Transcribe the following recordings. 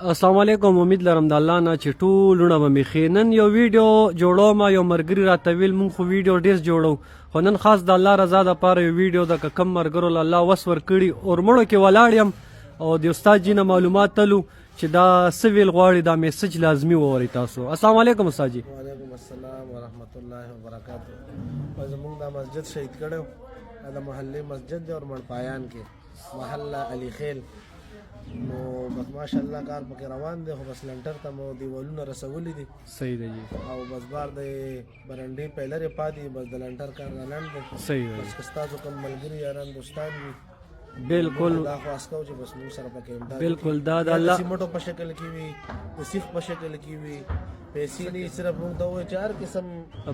السلام علیکم. امید لرم د الله نه چې ټولونه به مې ښې. نن یو ویډیو جوړوم، یو ملګري راته ویل مونږ خو ویډیو ډېر جوړو، خو نن خاص د الله رضا دپاره یو ویډیو ده. که کم ملګرو له الله وس ورکړي اورمړو کې ولاړ یم او د استاد جي نه معلومات تلو چې دا څه ویل غواړي، دا میسج لازمي وورئ تاسو. السلام علیکم استاد جي. وعلیکم السلام ورحمۃ اللہ وبرکاتہ. زموږ دا مسجد شهید کړو، دا محلي مسجد دی اور مړپایان کې محله علي خیل. نو بس ماشاءالله کار پکې روان دی، خو بس لنټر ته مو دیوالونه رسولي دي. صحیح دی جی. او بس بار د برنډې پیلرې پاتې، بس د لنټر کار نه لنډ دی. صحیح دی. بس که ستاسو کوم ملګري یاران دوستان وي بالکل دا خواست کوو چې بس موږ سره پکې امداد بالکل دا د الله سیمټو په شکل کې وي، د سیخ په شکل کې وي، پیسې نه صرف موږ ته وایي چې هر قسم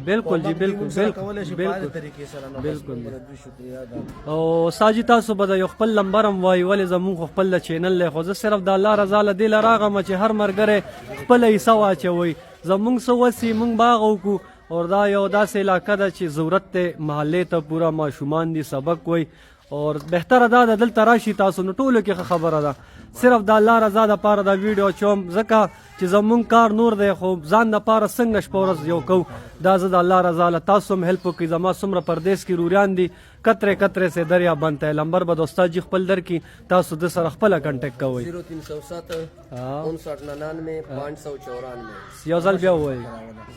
بالکل جی بالکل کولی شي په هرې طریقې سره. نو بس موږ د دوی شکریا ده. او استاد جي تاسو به د یو خپل نمبر هم وایي، ولې زمونږ خو خپل د چینل دی، خو زه صرف د الله رضا له دې له راغلم چې هر ملګری خپله حصه واچوئ. زمونږ څه وسي موږ باغ وکړو، او دا یو داسې علاقه ده چې ضرورت دی محلې ته پوره ماشومان دي سبق وایي، اور بهتره دا ده دلته راشي تاسو نو ټولو کې ښه خبره ده. صرف د الله رضا دپاره دا ویډیو چوم ځکه چې زمونږ کار نور دی، خو ځان دپاره څنګه شپه ورځ یو کوو دا زه د الله رضا له تاسو هم هیلپ وکړئ. زما څومره پردیس کې روریان دي کترې کترې سے دریا بنته نمبر به د استاد جي خپل درکړي، تاسو د سره خپله کنټیکټ کوئ. 0307 5999 594. یو ځل بیا ووایئ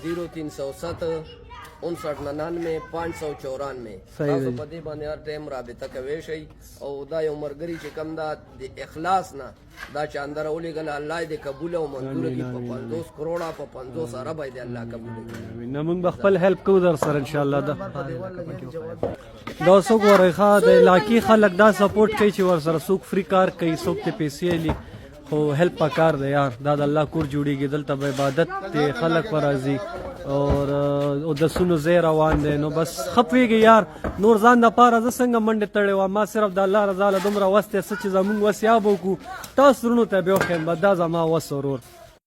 0307 5999 594. تاسو په دې باندې هر ټایم رابطه کوی شئ. او دا یو ملګري چې کوم دا د اخلاص نه دا چې اندر ولېږله الله دې قبول او منظور کړي، په 50 کروڑه په 50 ارب دې الله قبول کړي. نه موږ به خپل هیلپ کوو در سره انشاءالله. دا څوک وایي ښه د علاقې خلک دا سپورټ کوي چې ورسره څوک فری کار کوي، څوک ته پیسې اخلي، خو هیلپ پکار دی یار. دا د الله کور جوړیږي، دلته به عبادت دی، خلک به راځي او د سونو ځای روان دی. نو بس ښه پوهېږي یار نور ځان دپاره زه څنګه منډې تړې وم، ما صرف د الله رضا له دومره وس دی څه چې زمونږ وس یا به وکړو تاسو ورونو ته بیا وښیم، دا زما وس ورور.